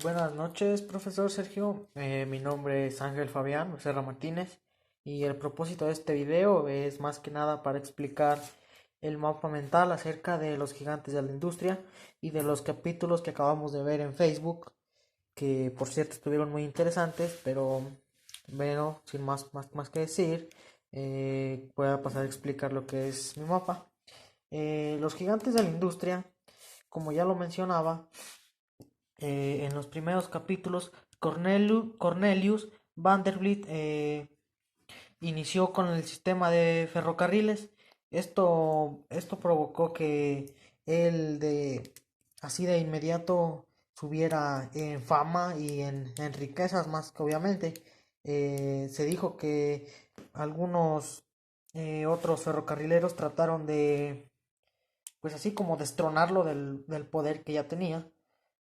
Buenas noches, profesor Sergio. Mi nombre es Ángel Fabián Becerra Martínez y el propósito de este video es más que nada para explicar el mapa mental acerca de los gigantes de la industria y de los capítulos que acabamos de ver en Facebook, que por cierto estuvieron muy interesantes, pero bueno, sin más que decir, voy a pasar a explicar lo que es mi mapa. Los gigantes de la industria, como ya lo mencionaba, en los primeros capítulos, Cornelius Vanderbilt inició con el sistema de ferrocarriles. Esto provocó que él así de inmediato subiera en fama y en riquezas más que obviamente. Se dijo que algunos otros ferrocarrileros trataron de, pues así como destronarlo del poder que ya tenía,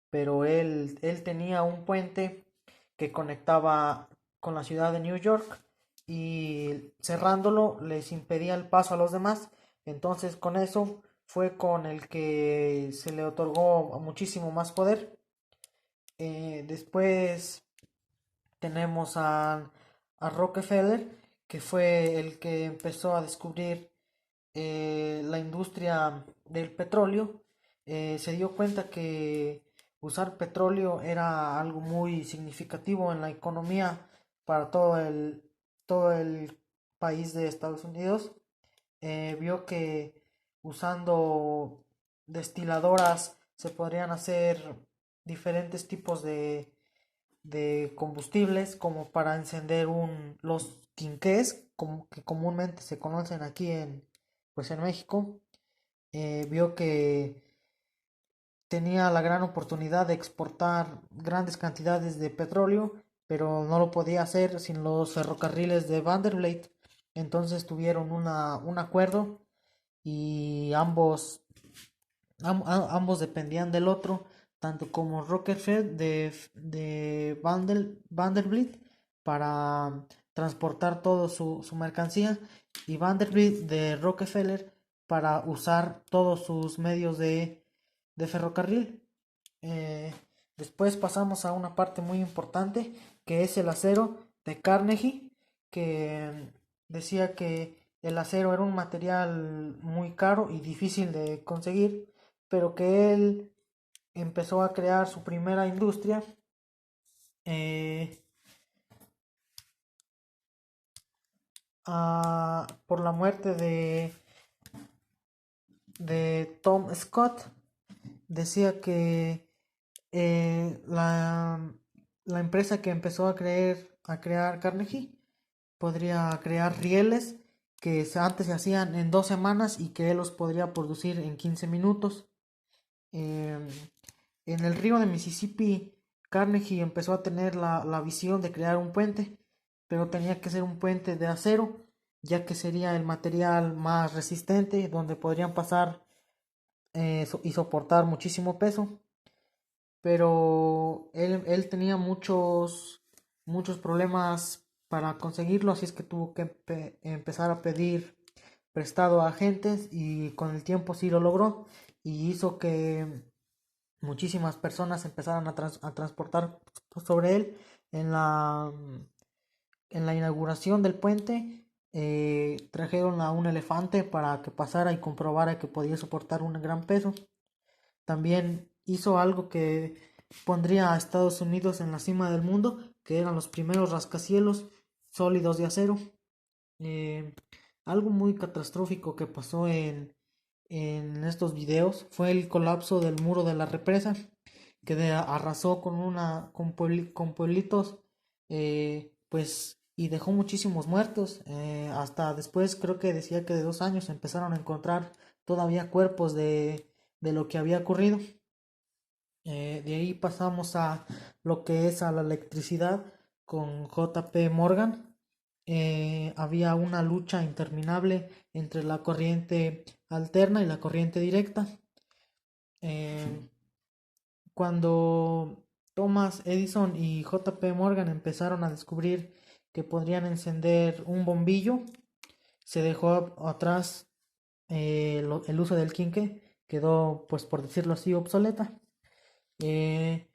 pero él tenía un puente que conectaba con la ciudad de New York y cerrándolo les impedía el paso a los demás. Entonces con eso fue con el que se le otorgó muchísimo más poder. Después tenemos a Rockefeller, que fue el que empezó a descubrir la industria del petróleo. Se dio cuenta que usar petróleo era algo muy significativo en la economía para todo el país de Estados Unidos. Vio que usando destiladoras se podrían hacer diferentes tipos de combustibles como para encender los quinqués, como que comúnmente se conocen aquí en México. Vio que tenía la gran oportunidad de exportar grandes cantidades de petróleo, pero no lo podía hacer sin los ferrocarriles de Vanderbilt. Entonces tuvieron un acuerdo y ambos dependían del otro, tanto como Rockefeller de Vanderbilt para transportar toda su mercancía y Vanderbilt de Rockefeller para usar todos sus medios de ferrocarril. Eh, Después pasamos a una parte muy importante que es el acero de Carnegie, que decía que el acero era un material muy caro y difícil de conseguir, pero que él empezó a crear su primera industria eh, por la muerte de Tom Scott. Decía que la empresa que empezó a crear Carnegie podría crear rieles que antes se hacían en 2 semanas y que él los podría producir en 15 minutos. Em, en el río de Mississippi, Carnegie empezó a tener la visión de crear un puente, pero tenía que ser un puente de acero, ya que sería el material más resistente, donde podrían pasar y soportar muchísimo peso. Pero él tenía muchos problemas para conseguirlo, así es que tuvo que empezar a pedir prestado a agentes y con el tiempo sí lo logró y hizo que muchísimas personas empezaran a transportar sobre él en la inauguración del puente. Trajeron a un elefante para que pasara y comprobara que podía soportar un gran peso. También hizo algo que pondría a Estados Unidos en la cima del mundo, que eran los primeros rascacielos sólidos de acero. Eh, Algo muy catastrófico que pasó en estos videos fue el colapso del muro de la represa, que arrasó con pueblitos, pues, y dejó muchísimos muertos. Hasta después, creo que decía que de 2 años empezaron a encontrar todavía cuerpos de lo que había ocurrido. De ahí pasamos a lo que es a la electricidad con JP Morgan. Había una lucha interminable entre la corriente alterna y la corriente directa. Eh, Cuando Thomas Edison y JP Morgan empezaron a descubrir que podrían encender un bombillo, se dejó atrás el uso del quinqué, quedó, pues por decirlo así, obsoleta. Eh,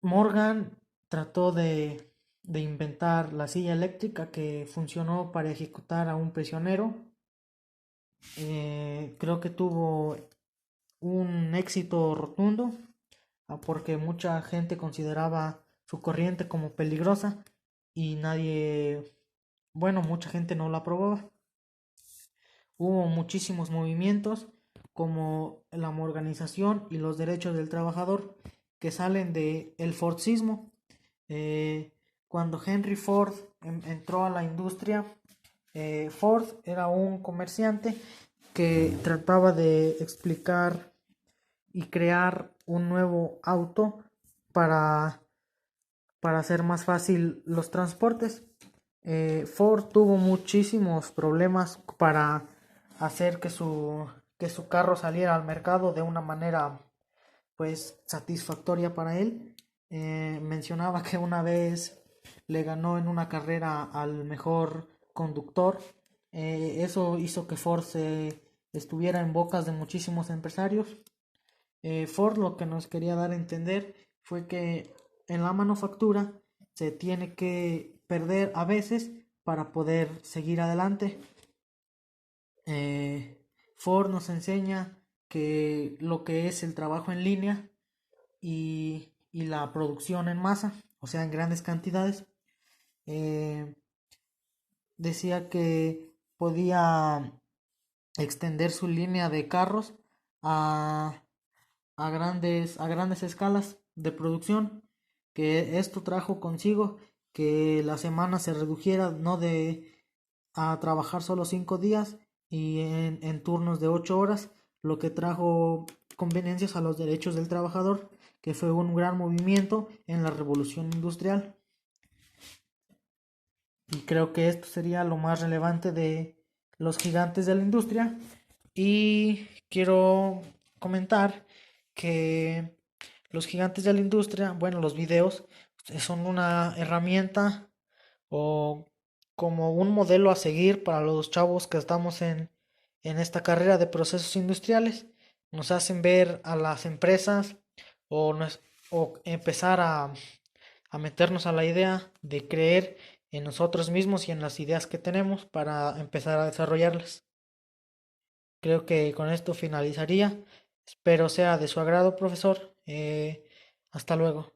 Morgan trató de inventar la silla eléctrica que funcionó para ejecutar a un prisionero. Creo que tuvo un éxito rotundo, porque mucha gente consideraba su corriente como peligrosa y mucha gente no la aprobaba. Hubo muchísimos movimientos como la organización y los derechos del trabajador que salen de el Fordismo. Eh, Cuando Henry Ford entró a la industria, Ford era un comerciante que trataba de explicar y crear un nuevo auto para, para hacer más fácil los transportes. Ford tuvo muchísimos problemas para hacer que su carro saliera al mercado de una manera pues satisfactoria para él. Mencionaba que una vez le ganó en una carrera al mejor conductor. Eso hizo que Ford estuviera en bocas de muchísimos empresarios. Ford lo que nos quería dar a entender fue que en la manufactura se tiene que perder a veces para poder seguir adelante. Ford nos enseña que lo que es el trabajo en línea y la producción en masa, o sea, en grandes cantidades. Eh, Decía que podía extender su línea de carros a, a grandes escalas de producción, que esto trajo consigo que la semana se redujera no de a trabajar solo 5 días y en turnos de 8 horas, lo que trajo conveniencias a los derechos del trabajador, que fue un gran movimiento en la revolución industrial. Y creo que esto sería lo más relevante de los gigantes de la industria. Y quiero comentar que los gigantes de la industria, bueno, los videos son una herramienta o como un modelo a seguir para los chavos que estamos en esta carrera de procesos industriales. Nos hacen ver a las empresas o, o empezar a meternos a la idea de creer en nosotros mismos y en las ideas que tenemos para empezar a desarrollarlas. Creo que con esto finalizaría. Espero sea de su agrado, profesor. Hasta luego.